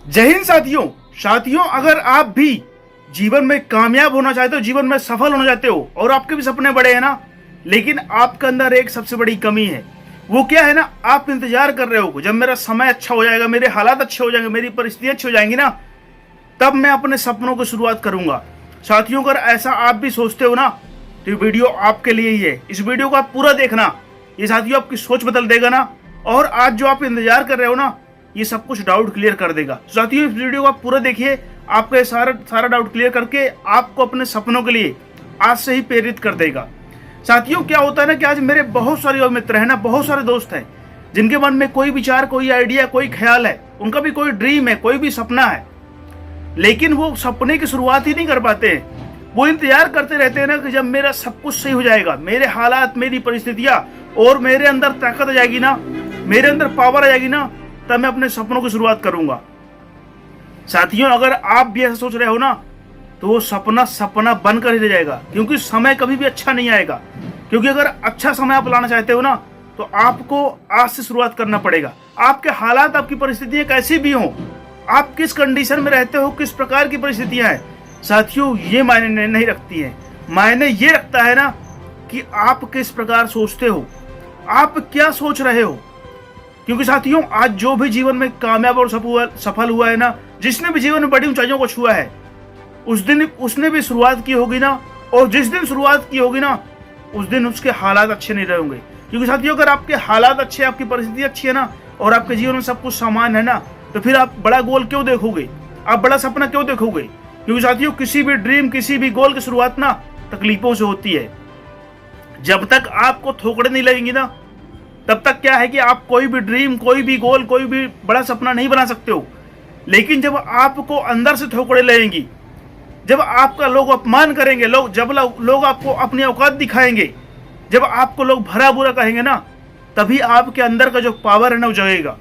जय हिंद साथियों। साथियों, अगर आप भी जीवन में कामयाब होना चाहते हो, जीवन में सफल होना चाहते हो और आपके भी सपने बड़े हैं ना, लेकिन आपके अंदर एक सबसे बड़ी कमी है। वो क्या है ना, आप इंतजार कर रहे हो जब मेरा समय अच्छा हो जाएगा, मेरे हालात अच्छे हो जाएंगे, मेरी परिस्थितियां अच्छी हो जाएंगी ना, तब मैं अपने सपनों की शुरुआत करूंगा। साथियों, अगर ऐसा आप भी सोचते हो ना, तो ये वीडियो आपके लिए ही है। इस वीडियो को आप पूरा देखना, ये साथियों आपकी सोच बदल देगा ना। और आज जो आप इंतजार कर रहे हो ना, ये सब कुछ डाउट क्लियर कर देगा। साथियों, इस वीडियो को आप पूरा देखिए, आपका सारा डाउट क्लियर करके आपको अपने सपनों के लिए आज से ही प्रेरित कर देगा। साथियों, क्या होता है ना कि आज मेरे बहुत सारे मित्र हैं ना, बहुत सारे दोस्त हैं जिनके मन में कोई विचार, कोई आइडिया, कोई ख्याल है, उनका भी कोई ड्रीम है, कोई भी सपना है, लेकिन वो सपने की शुरुआत ही नहीं कर पाते हैं। वो इंतजार करते रहते हैं ना कि जब मेरा सब कुछ सही हो जाएगा, मेरे हालात, मेरी परिस्थितियां और मेरे अंदर ताकत आ जाएगी ना, मेरे अंदर पावर आ जाएगी ना, तब मैं अपने सपनों की शुरुआत करूंगा। साथियों, अगर आप भी ऐसा सोच रहे हो ना, तो वो सपना सपना बनकर ही रह जाएगा, क्योंकि समय कभी भी अच्छा नहीं आएगा। क्योंकि अगर अच्छा समय आप लाना चाहते हो ना, तो आपको आज से शुरुआत करना पड़ेगा। आपके हालात, आपकी परिस्थितियां कैसी भी हों, आप किस कंडीशन में रहते हो, किस प्रकार की परिस्थितियां हैं, साथियों ये मायने नहीं रखती है। मायने ये रखता है ना कि आप किस प्रकार सोचते हो, आप क्या सोच रहे हो। क्योंकि साथियों, आज जो भी जीवन में कामयाब और सफल हुआ है ना, जिसने भी जीवन में बड़ी ऊंचाइयों को छुआ है, उस दिन उसने भी शुरुआत की होगी ना, और जिस दिन शुरुआत की होगी ना, उस दिन उसके हालात अच्छे नहीं रहेंगे। क्योंकि साथियों, अगर आपके हालात अच्छे, आपकी परिस्थिति अच्छी है ना, और आपके जीवन में सब कुछ समान है ना, तो फिर आप बड़ा गोल क्यों देखोगे, आप बड़ा सपना क्यों देखोगे। क्योंकि साथियों, किसी भी ड्रीम, किसी भी गोल की शुरुआत ना तकलीफों से होती है। जब तक आपको ठोकरें नहीं लगेंगी ना, तब तक क्या है कि आप कोई भी ड्रीम, कोई भी गोल, कोई भी बड़ा सपना नहीं बना सकते हो। लेकिन जब आपको अंदर से ठोकरें लगेंगी, जब आपका लोग अपमान करेंगे, जब लोग आपको अपनी औकात दिखाएंगे, जब आपको लोग भरा बुरा कहेंगे ना, तभी आपके अंदर का जो पावर है ना, वो जगेगा।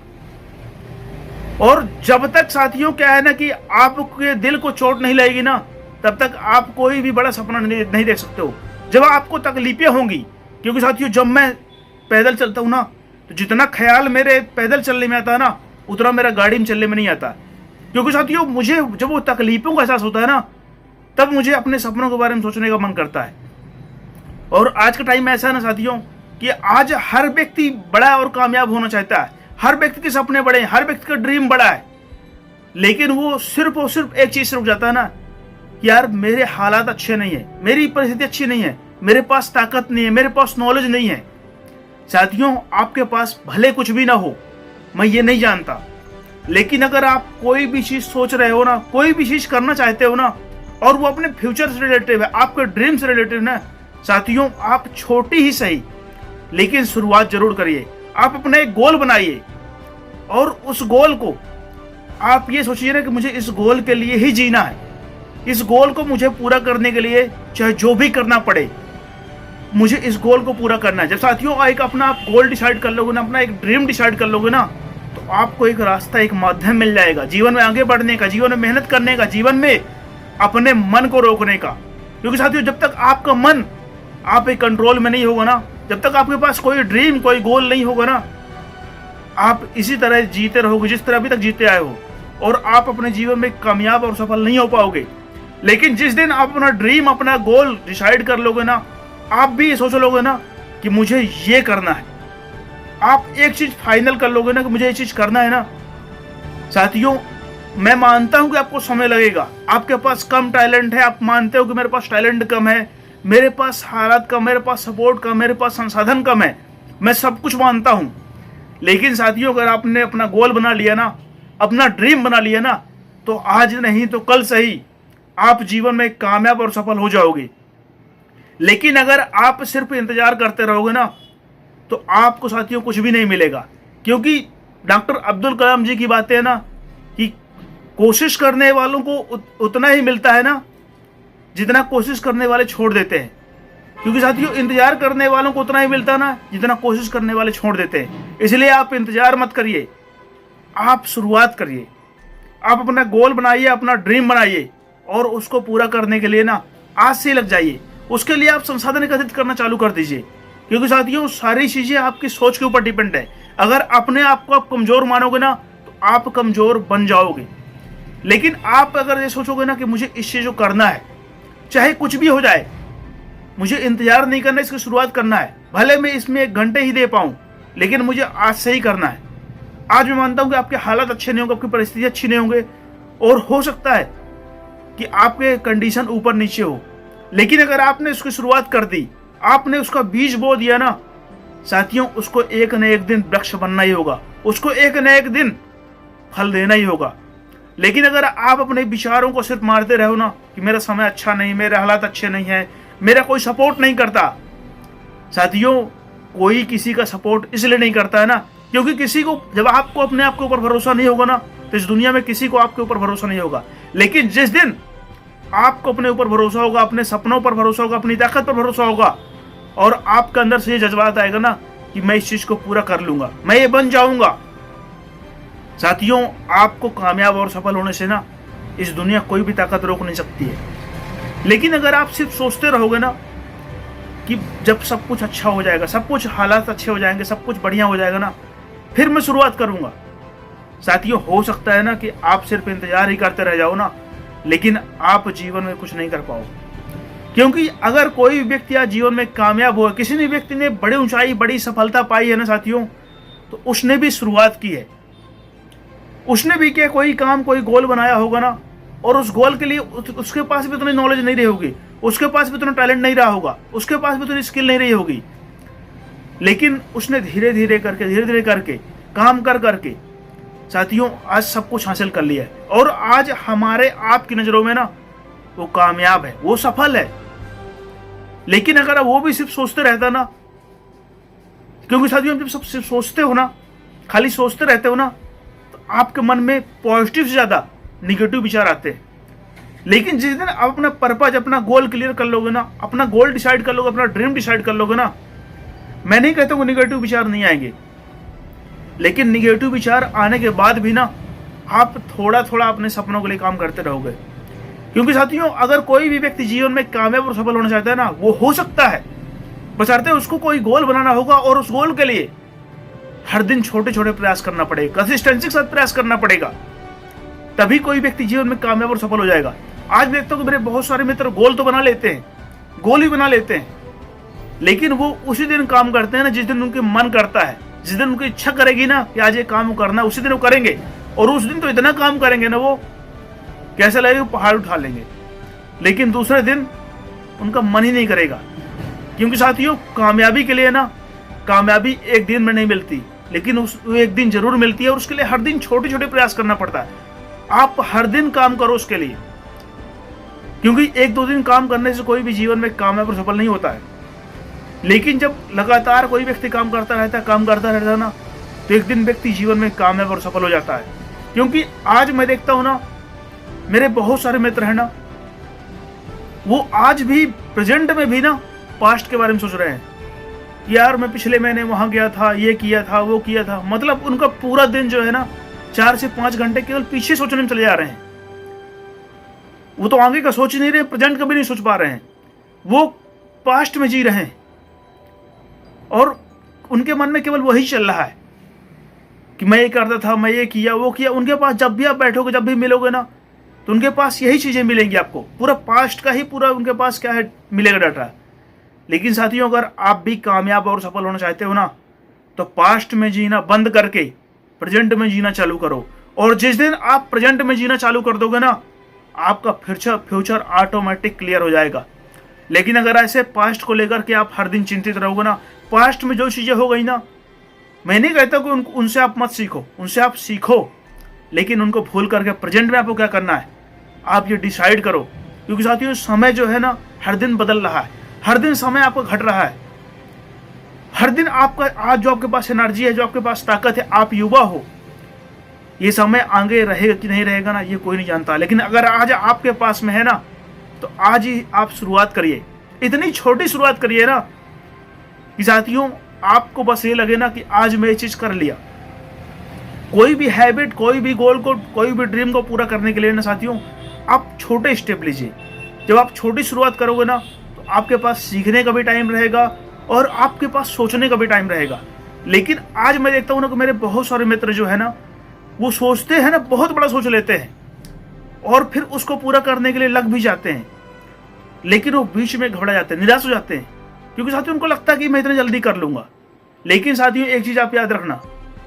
और जब तक साथियों क्या है ना कि आपके दिल को चोट नहीं लगेगी ना, तब तक आप कोई भी बड़ा सपना नहीं देख सकते हो। जब आपको तकलीफें होंगी, क्योंकि साथियों, जब मैं पैदल चलता हूँ ना, तो जितना ख्याल मेरे पैदल चलने में आता है ना, उतना मेरा गाड़ी में चलने में नहीं आता। क्योंकि साथियों, मुझे जब वो तकलीफों का एहसास होता है ना, तब मुझे अपने सपनों के बारे में सोचने का मन करता है। और आज का टाइम ऐसा है ना साथियों, कि आज हर व्यक्ति बड़ा और कामयाब होना चाहता है। हर व्यक्ति के सपने बड़े हैं, हर व्यक्ति का ड्रीम बड़ा है, लेकिन वो सिर्फ और सिर्फ एक चीज से रुक जाता है ना, कि यार मेरे हालात अच्छे नहीं है, मेरी परिस्थिति अच्छी नहीं है, मेरे पास ताकत नहीं है, मेरे पास नॉलेज नहीं है। साथियों, आपके पास भले कुछ भी ना हो, मैं ये नहीं जानता, लेकिन अगर आप कोई भी चीज सोच रहे हो ना, कोई भी चीज करना चाहते हो ना, और वो अपने फ्यूचर से रिलेटेड है, आपके ड्रीम से रिलेटेड ना, साथियों आप छोटी ही सही, लेकिन शुरुआत जरूर करिए। आप अपने एक गोल बनाइए, और उस गोल को आप ये सोचिए ना कि मुझे इस गोल के लिए ही जीना है, इस गोल को मुझे पूरा करने के लिए चाहे जो भी करना पड़े, मुझे इस गोल को पूरा करना है। जब साथियों एक अपना आप गोल डिसाइड कर लोगे ना, अपना एक ड्रीम डिसाइड कर लोगे ना, तो आपको एक रास्ता, एक माध्यम मिल जाएगा जीवन में आगे बढ़ने का, जीवन में मेहनत करने का, जीवन में अपने मन को रोकने का। क्योंकि साथियों, जब तक आपका मन आप एक कंट्रोल में नहीं होगा ना, जब तक आपके पास कोई ड्रीम, कोई गोल नहीं होगा ना, आप इसी तरह जीते रहोगे जिस तरह अभी तक जीते आए हो, और आप अपने जीवन में कामयाब और सफल नहीं हो पाओगे। लेकिन जिस दिन आप अपना ड्रीम, अपना गोल डिसाइड कर लोगे ना, आप भी ये सोच लोगे ना कि मुझे ये करना है, आप एक चीज फाइनल कर लोगे ना कि मुझे ये चीज करना है ना, साथियों मैं मानता हूं कि आपको समय लगेगा, आपके पास कम टैलेंट है, आप मानते हो कि मेरे पास टैलेंट कम है, मेरे पास हालात कम, मेरे पास सपोर्ट कम, मेरे पास संसाधन कम है, मैं सब कुछ मानता हूं। लेकिन साथियों, अगर आपने अपना गोल बना लिया ना, अपना ड्रीम बना लिया ना, तो आज नहीं तो कल सही आप जीवन में कामयाब और सफल हो जाओगे। लेकिन अगर आप सिर्फ इंतजार करते रहोगे ना, तो आपको साथियों कुछ भी नहीं मिलेगा। क्योंकि डॉक्टर अब्दुल कलाम जी की बातें है ना, कि कोशिश करने वालों को उतना ही मिलता है ना, जितना कोशिश करने वाले छोड़ देते हैं। क्योंकि साथियों, इंतजार करने वालों को उतना ही मिलता है ना, जितना कोशिश करने वाले छोड़ देते हैं। इसलिए आप इंतजार मत करिए, आप शुरुआत करिए, आप अपना गोल बनाइए, अपना ड्रीम बनाइए, और उसको पूरा करने के लिए ना आज से लग जाइए। उसके लिए आप संसाधन एकत्रित करना चालू कर दीजिए। क्योंकि साथियों, सारी चीजें आपकी सोच के ऊपर डिपेंड है। अगर अपने आप को आप कमजोर मानोगे ना, तो आप कमजोर बन जाओगे। लेकिन आप अगर ये सोचोगे ना कि मुझे इस चीज को करना है, चाहे कुछ भी हो जाए, मुझे इंतजार नहीं करना, इसकी शुरुआत करना है, भले मैं इसमें 1 घंटे ही दे पाऊं, लेकिन मुझे आज से ही करना है। आज मैं मानता हूं कि आपके हालात अच्छे नहीं होंगे, आपकी परिस्थिति अच्छी नहीं होंगे, और हो सकता है कि आपके कंडीशन ऊपर नीचे हो, लेकिन अगर आपने उसकी शुरुआत कर दी, आपने उसका बीज बो दिया ना साथियों, उसको एक न एक दिन वृक्ष बनना ही होगा, उसको एक न एक दिन फल देना ही होगा। लेकिन अगर आप अपने विचारों को सिर्फ मारते रहो ना कि मेरा समय अच्छा नहीं, मेरे हालात अच्छे नहीं है, मेरा कोई सपोर्ट नहीं करता, साथियों कोई किसी का सपोर्ट इसलिए नहीं करता है ना क्योंकि किसी को, जब आपको अपने आप के ऊपर भरोसा नहीं होगा ना, तो इस दुनिया में किसी को आपके ऊपर भरोसा नहीं होगा। लेकिन जिस दिन आपको अपने ऊपर भरोसा होगा, अपने सपनों पर भरोसा होगा, अपनी ताकत पर भरोसा होगा, और आपके अंदर से ये जज्बात आएगा ना कि मैं इस चीज को पूरा कर लूंगा, मैं ये बन जाऊंगा, साथियों आपको कामयाब और सफल होने से ना इस दुनिया कोई भी ताकत रोक नहीं सकती है। लेकिन अगर आप सिर्फ सोचते रहोगे ना कि जब सब कुछ अच्छा हो जाएगा, सब कुछ हालात अच्छे हो जाएंगे, सब कुछ बढ़िया हो जाएगा ना, फिर मैं शुरुआत करूंगा, साथियों हो सकता है ना कि आप सिर्फ इंतजार ही करते रह जाओ ना, लेकिन आप जीवन में कुछ नहीं कर पाओ। क्योंकि अगर कोई भी व्यक्ति आज जीवन में कामयाब हो, किसी भी व्यक्ति ने बड़ी ऊंचाई, बड़ी सफलता पाई है ना साथियों, तो उसने भी शुरुआत की है, उसने भी क्या कोई काम, कोई गोल बनाया होगा ना, और उस गोल के लिए उसके पास भी उतनी नॉलेज नहीं रही होगी, उसके पास भी उतना टैलेंट नहीं रहा होगा, उसके पास भी उतनी स्किल नहीं रही होगी, लेकिन उसने धीरे धीरे करके काम कर करके साथियों आज सब कुछ हासिल कर लिया है, और आज हमारे आपकी नजरों में ना वो कामयाब है, वो सफल है। लेकिन अगर वो भी सिर्फ सोचते रहता ना, क्योंकि साथियों जब सब सिर्फ सोचते हो ना, खाली सोचते रहते हो ना, तो आपके मन में पॉजिटिव से ज्यादा निगेटिव विचार आते हैं। लेकिन जिस दिन आप अपना पर्पज, अपना गोल क्लियर कर लोगे ना, अपना गोल डिसाइड कर लोगे, अपना ड्रीम डिसाइड कर लोगे ना, मैं नहीं कहता हूँ निगेटिव विचार नहीं आएंगे, लेकिन निगेटिव विचार आने के बाद भी ना आप थोड़ा थोड़ा अपने सपनों के लिए काम करते रहोगे। क्योंकि साथियों अगर कोई भी व्यक्ति जीवन में कामयाब और सफल होना चाहता है ना, वो हो सकता है, बशर्ते उसको कोई गोल बनाना होगा, और उस गोल के लिए हर दिन छोटे छोटे प्रयास करना पड़ेगा, कंसिस्टेंसी के साथ प्रयास करना पड़ेगा, तभी कोई व्यक्ति जीवन में कामयाब और सफल हो जाएगा। आज देखता हूँ कि मेरे बहुत सारे मित्र गोल तो बना लेते हैं, गोल ही बना लेते हैं, लेकिन वो उसी दिन काम करते हैं ना जिस दिन उनके मन करता है, जिस दिन उनकी इच्छा करेगी ना कि आज ये काम करना, उसी दिन वो करेंगे, और उस दिन तो इतना काम करेंगे ना वो कैसा लगेगा, पहाड़ उठा लेंगे। लेकिन दूसरे दिन उनका मन ही नहीं करेगा, क्योंकि साथियों कामयाबी के लिए ना, कामयाबी एक दिन में नहीं मिलती, लेकिन उस एक दिन जरूर मिलती है, और उसके लिए हर दिन छोटे छोटे प्रयास करना पड़ता है। आप हर दिन काम करो उसके लिए, क्योंकि 1-2 दिन काम करने से कोई भी जीवन में कामयाब और सफल नहीं होता है। लेकिन जब लगातार कोई व्यक्ति काम करता रहता है ना, तो एक दिन व्यक्ति जीवन में कामयाब और सफल हो जाता है। क्योंकि आज मैं देखता हूं ना, मेरे बहुत सारे मित्र हैं ना, वो आज भी प्रेजेंट में भी ना पास्ट के बारे में सोच रहे हैं, यार मैं पिछले महीने वहां गया था, ये किया था, वो किया था। मतलब उनका पूरा दिन जो है ना 4 से 5 घंटे केवल पीछे सोचने में चले जा रहे हैं। वो तो आगे का सोच ही नहीं रहे, प्रेजेंट का भी नहीं सोच पा रहे हैं, वो पास्ट में जी रहे हैं, और उनके मन में केवल वही चल रहा है कि मैं ये करता था, मैं ये किया, वो किया। उनके पास जब भी आप बैठोगे, जब भी मिलोगे ना, तो उनके पास यही चीजें मिलेंगी आपको, पूरा पास्ट का ही पूरा उनके पास क्या है मिलेगा डाटा। लेकिन साथियों अगर आप भी कामयाब और सफल होना चाहते हो ना, तो पास्ट में जीना बंद करके प्रेजेंट में जीना चालू करो, और जिस दिन आप प्रेजेंट में जीना चालू कर दोगे ना, आपका फ्यूचर ऑटोमेटिक क्लियर हो जाएगा। लेकिन अगर ऐसे पास्ट को लेकर के आप हर दिन चिंतित रहोगे ना, पास्ट में जो चीजें हो गई ना, मैं नहीं कहता कि उनसे आप मत सीखो, उनसे आप सीखो, लेकिन उनको भूल करके प्रेजेंट में आपको क्या करना है आप ये डिसाइड करो। क्योंकि साथियों समय जो है ना हर दिन बदल रहा है, हर दिन समय आपका घट रहा है, हर दिन आपका आज जो आपके पास एनर्जी है, जो आपके पास ताकत है, आप युवा हो, ये समय आगे रहेगा कि नहीं रहेगा ना, ये कोई नहीं जानता। लेकिन अगर आज आपके पास में है ना, तो आज ही आप शुरुआत करिए, इतनी छोटी शुरुआत करिए ना कि साथियों आपको बस ये लगे ना कि आज मैं ये चीज कर लिया। कोई भी हैबिट, कोई भी गोल को, कोई भी ड्रीम को पूरा करने के लिए ना साथियों आप छोटे स्टेप लीजिए। जब आप छोटी शुरुआत करोगे ना, तो आपके पास सीखने का भी टाइम रहेगा, और आपके पास सोचने का भी टाइम रहेगा। लेकिन आज मैं देखता हूँ ना कि मेरे बहुत सारे मित्र जो है ना, वो सोचते हैं ना, बहुत बड़ा सोच लेते हैं, और फिर उसको पूरा करने के लिए लग भी जाते हैं, लेकिन वो बीच में घबरा जाते हैं, निराश हो जाते हैं, क्योंकि साथियों उनको लगता है कि मैं इतनी जल्दी कर लूंगा। लेकिन साथियों एक चीज आप याद रखना,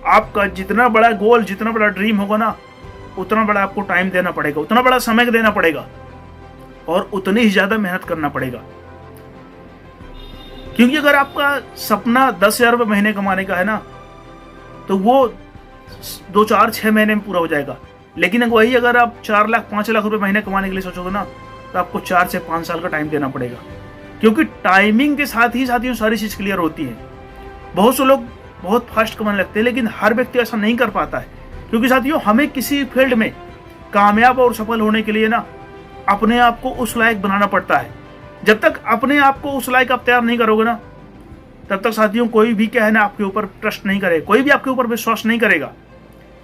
आपका जितना बड़ा गोल, जितना बड़ा ड्रीम होगा ना, उतना बड़ा आपको टाइम देना पड़ेगा, उतना बड़ा समय देना पड़ेगा और उतनी ही ज्यादा मेहनत करना पड़ेगा। क्योंकि अगर आपका सपना 10,000 रुपये महीने कमाने का है ना, तो वो 2, 4, 6 महीने में पूरा हो जाएगा। लेकिन वही अगर आप 4 लाख 5 लाख रुपए महीने कमाने के लिए सोचोगे ना, तो आपको 4 से 5 साल का टाइम देना पड़ेगा। क्योंकि टाइमिंग के साथ ही साथियों सारी चीज क्लियर होती है। बहुत से लोग बहुत फास्ट कमाने लगते हैं, लेकिन हर व्यक्ति ऐसा नहीं कर पाता है। क्योंकि साथियों हमें किसी फील्ड में कामयाब और सफल होने के लिए ना अपने आप को उस लायक बनाना पड़ता है। जब तक अपने आप को उस लायक आप तैयार नहीं करोगे ना, तब तक साथियों कोई भी क्या है ना आपके ऊपर ट्रस्ट नहीं करेगा, कोई भी आपके ऊपर विश्वास नहीं करेगा।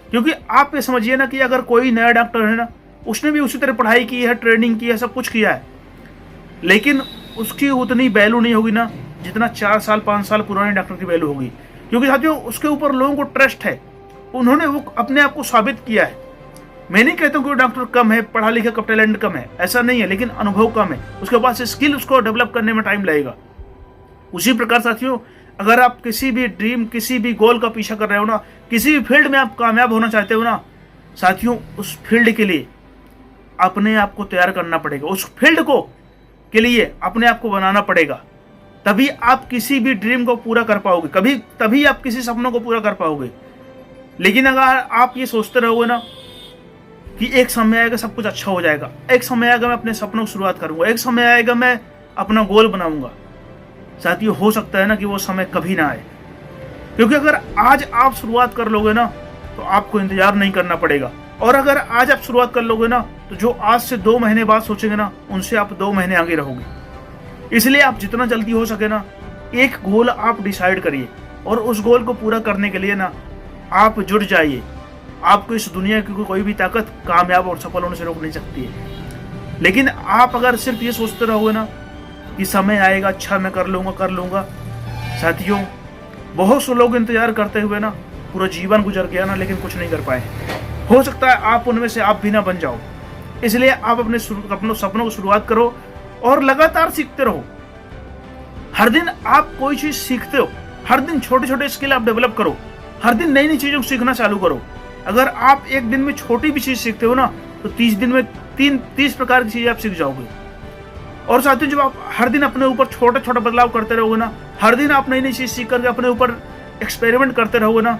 क्योंकि आप ये समझिए ना कि अगर कोई नया डॉक्टर है ना, उसने भी उसी तरह पढ़ाई की है, ट्रेनिंग की है, सब कुछ किया है, लेकिन उसकी उतनी वैल्यू नहीं होगी ना जितना 4 साल 5 साल पुराने डॉक्टर की वैल्यू होगी। क्योंकि साथियों उसके ऊपर लोगों को ट्रस्ट है, उन्होंने वो अपने आप को साबित किया है। मैं नहीं कहता हूँ कि डॉक्टर कम है, पढ़ा लिखा का टैलेंट कम है, ऐसा नहीं है, लेकिन अनुभव कम है, उसके पास स्किल उसको डेवलप करने में टाइम लगेगा। उसी प्रकार साथियों अगर आप किसी भी ड्रीम, किसी भी गोल का पीछा कर रहे हो ना, किसी भी फील्ड में आप कामयाब होना चाहते हो ना, साथियों उस फील्ड के लिए अपने आप को तैयार करना पड़ेगा, उस फील्ड को के लिए अपने आप को बनाना पड़ेगा। तभी आप किसी भी ड्रीम को पूरा कर पाओगे, तभी आप किसी सपनों को पूरा कर पाओगे। लेकिन अगर आप ये सोचते रहोगे ना कि एक समय आएगा सब कुछ अच्छा हो जाएगा, एक समय आएगा मैं अपने सपनों की शुरुआत करूंगा, एक समय आएगा मैं अपना गोल बनाऊंगा, साथियों हो सकता है ना कि वो समय कभी ना आए। क्योंकि अगर आज आप शुरुआत कर लोगे ना, तो आपको इंतजार नहीं करना पड़ेगा। और अगर आज आप शुरुआत कर लोगे ना, तो जो आज से 2 महीने बाद सोचेंगे ना, उनसे आप 2 महीने आगे रहोगे। इसलिए आप जितना जल्दी हो सके ना एक गोल आप डिसाइड करिए, और उस गोल को पूरा करने के लिए ना आप जुट जाइए। आपको इस दुनिया की कोई भी ताकत कामयाब और सफल होने से रोक नहीं सकती है। लेकिन आप अगर सिर्फ ये सोचते रहोगे ना कि समय आएगा, अच्छा मैं कर लूंगा, साथियों बहुत से लोग इंतजार करते हुए ना पूरा जीवन गुजर गया ना, लेकिन कुछ नहीं कर पाए। हो सकता है आप उनमें से आप भी ना बन जाओ। इसलिए आप अपने सपनों को शुरुआत करो और लगातार सीखते रहो। हर दिन आप कोई चीज सीखते हो, हर दिन छोटे छोटे स्किल आप डेवलप करो, हर दिन नई नई चीजों को सीखना चालू करो। अगर आप एक दिन में छोटी भी चीज सीखते हो ना, तो 30 दिन में 30 प्रकार की चीजें आप सीख जाओगे। और साथियों जब आप हर दिन अपने ऊपर छोटा छोटा बदलाव करते रहोगे ना, हर दिन आप नई नई चीज सीख करके अपने ऊपर एक्सपेरिमेंट करते रहोगे ना,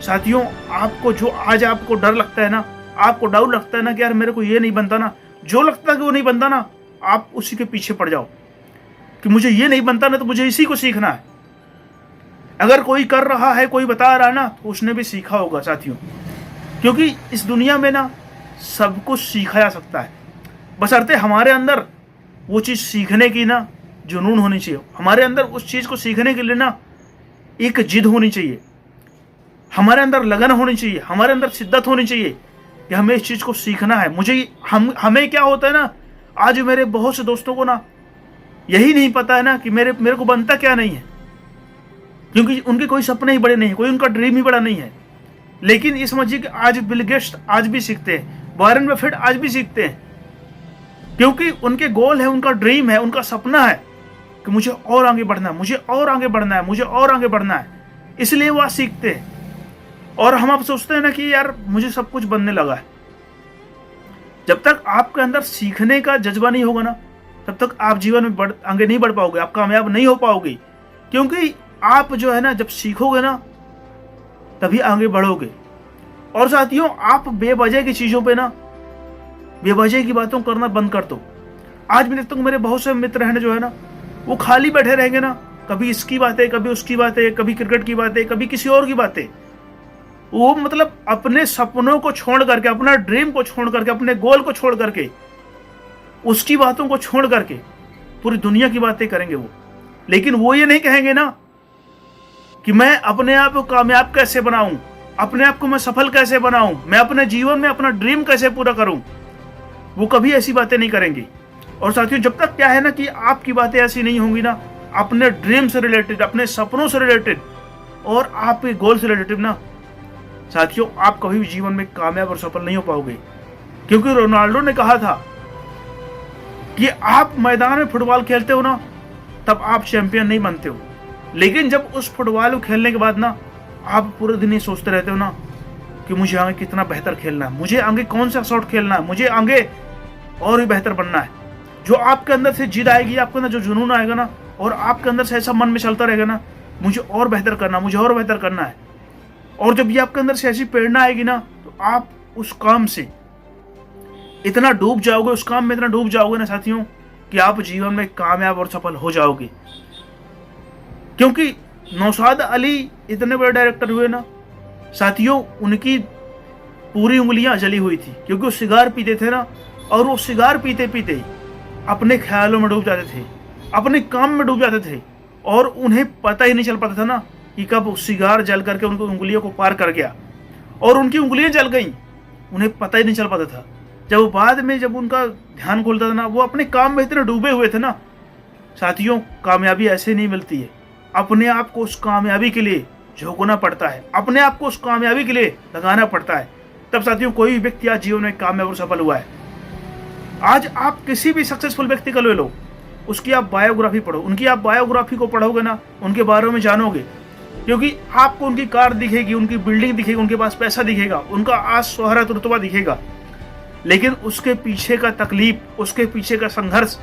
साथियों आपको जो आज आपको डर लगता है ना, आपको डाउट लगता है ना कि यार मेरे को ये नहीं बनता ना, जो लगता है कि वो नहीं बनता ना, आप उसी के पीछे पड़ जाओ कि मुझे ये नहीं बनता ना, तो मुझे इसी को सीखना है। अगर कोई कर रहा है, कोई बता रहा है ना, तो उसने भी सीखा होगा साथियों। क्योंकि इस दुनिया में ना सब कुछ सीखा जा सकता है, बशर्ते हमारे अंदर वो चीज़ सीखने की ना जुनून होनी चाहिए। हमारे अंदर उस चीज़ को सीखने के लिए ना एक जिद होनी चाहिए, हमारे अंदर लगन होनी चाहिए, हमारे अंदर शिद्दत होनी चाहिए कि हमें इस चीज़ को सीखना है। हमें क्या होता है ना, आज मेरे बहुत से दोस्तों को ना यही नहीं पता है ना कि मेरे को बनता क्या नहीं है, क्योंकि उनके कोई सपने ही बड़े नहीं है, कोई उनका ड्रीम ही बड़ा नहीं है। लेकिन ये समझिए कि आज बिल गेट्स आज भी सीखते हैं, वॉरेन बफेट आज भी सीखते हैं, क्योंकि उनके गोल है, उनका ड्रीम है, उनका सपना है कि मुझे और आगे बढ़ना है, मुझे और आगे बढ़ना है, मुझे और आगे बढ़ना है। इसलिए वो आज सीखते हैं। और हम आप सोचते हैं ना कि यार मुझे सब कुछ बनने लगा है। जब तक आपके अंदर सीखने का जज्बा नहीं होगा ना, तब तक आप जीवन में आगे नहीं बढ़ पाओगे, आप कामयाब नहीं हो पाओगे। क्योंकि आप जो है ना जब सीखोगे ना तभी आगे बढ़ोगे। और साथियों आप बेवजह की चीजों पे ना, बेवजह की बातों करना बंद कर दो। आज मैं देखता हूँ मेरे बहुत से मित्र हैं जो है ना, वो खाली बैठे रहेंगे ना, कभी इसकी बातें, कभी उसकी बातें, कभी क्रिकेट की बातें, कभी किसी और की बातें। वो मतलब अपने सपनों को छोड़ करके, अपना ड्रीम को छोड़ करके, अपने गोल को छोड़ करके, उसकी बातों को छोड़ करके पूरी दुनिया की बातें करेंगे वो। लेकिन वो ये नहीं कहेंगे ना कि मैं अपने आप को कामयाब कैसे बनाऊं, अपने आप को मैं सफल कैसे बनाऊं, मैं अपने जीवन में अपना ड्रीम कैसे पूरा करूं। वो कभी ऐसी बातें नहीं करेंगे। और साथियों जब तक क्या है ना कि आपकी बातें ऐसी नहीं होंगी ना, अपने ड्रीम से रिलेटेड, अपने सपनों से रिलेटेड और आपके गोल से रिलेटेड ना, साथियों आप कभी भी जीवन में कामयाब और सफल नहीं हो पाओगे। क्योंकि रोनाल्डो ने कहा था कि आप मैदान में फुटबॉल खेलते हो ना, तब आप चैंपियन नहीं बनते हो, लेकिन जब उस फुटबॉल को खेलने के बाद ना आप पूरे दिन ये सोचते रहते हो ना कि मुझे आगे कितना बेहतर खेलना है, मुझे आगे कौन सा शॉट खेलना है, मुझे आगे और भी बेहतर बनना है। जो आपके अंदर से जिद आएगी, आपके अंदर जो जुनून आएगा ना, और आपके अंदर से ऐसा मन में चलता रहेगा ना, मुझे और बेहतर करना, मुझे और बेहतर करना है। और जब ये आपके अंदर से ऐसी प्रेरणा आएगी ना, तो आप उस काम से इतना डूब जाओगे, उस काम में इतना डूब जाओगे ना साथियों, कि आप जीवन में कामयाब और सफल हो जाओगे। क्योंकि नौशाद अली इतने बड़े डायरेक्टर हुए ना साथियों, उनकी पूरी उंगलियां जली हुई थी, क्योंकि वो सिगार पीते थे ना, और वो सिगार पीते पीते अपने ख्यालों में डूब जाते थे, अपने काम में डूब जाते थे, और उन्हें पता ही नहीं चल पाता था ना कि कब सिगार जल करके उनकी उंगलियों को पार कर गया, और उनकी उंगलियां जल गई, उन्हें पता ही नहीं चल पाता था। जब बाद में जब उनका ध्यान खुलता था ना, वो अपने काम में इतने डूबे हुए थे ना साथियों। कामयाबी ऐसे नहीं मिलती है, अपने आप को उस कामयाबी के लिए झोंकना पड़ता है, अपने आप को उस कामयाबी के लिए लगाना पड़ता है। तब साथियों कोई भी व्यक्ति आज जीवन में कामयाब और सफल हुआ है। आज आप किसी भी सक्सेसफुल व्यक्ति का ले लो, उसकी आप बायोग्राफी पढ़ो, उनकी आप बायोग्राफी को पढ़ोगे ना, उनके बारे में जानोगे, क्योंकि आपको उनकी कार दिखेगी, उनकी बिल्डिंग दिखेगी, उनके पास पैसा दिखेगा, उनका आज शोहरत रुतबा दिखेगा, लेकिन उसके पीछे का तकलीफ, उसके पीछे का संघर्ष,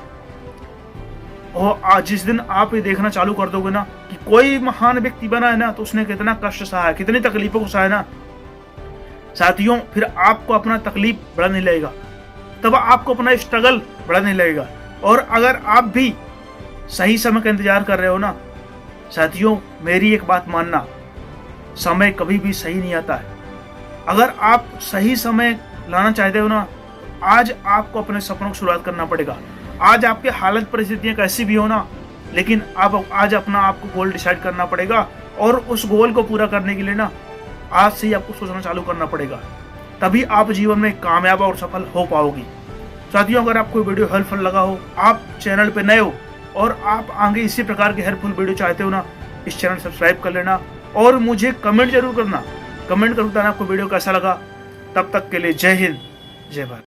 और आज जिस दिन आप ये देखना चालू कर दोगे ना कि कोई महान व्यक्ति बना है ना, तो उसने कितना कष्ट सहा है, कितनी तकलीफों को सहा है ना साथियों, फिर आपको अपना तकलीफ बड़ा नहीं लगेगा, तब आपको अपना स्ट्रगल बड़ा नहीं लगेगा। और अगर आप भी सही समय का इंतजार कर रहे हो ना साथियों, मेरी एक बात मानना, समय कभी भी सही नहीं आता है। अगर आप सही समय लाना चाहते हो ना, आज आपको अपने सपनों की शुरुआत करना पड़ेगा। आज आपके हालत परिस्थितियां कैसी भी हो ना, लेकिन आप आज अपना आपको गोल डिसाइड करना पड़ेगा, और उस गोल को पूरा करने के लिए ना आज से ही आपको सोचना चालू करना पड़ेगा, तभी आप जीवन में कामयाब और सफल हो पाओगी। साथियों अगर आपको वीडियो हेल्पफुल लगा हो, आप चैनल पे नए हो और आप आगे इसी प्रकार के हेल्पफुल वीडियो चाहते हो ना, इस चैनल सब्सक्राइब कर लेना, और मुझे कमेंट जरूर करना, कमेंट कर बताना आपको वीडियो कैसा लगा। तब तक के लिए जय हिंद, जय भारत।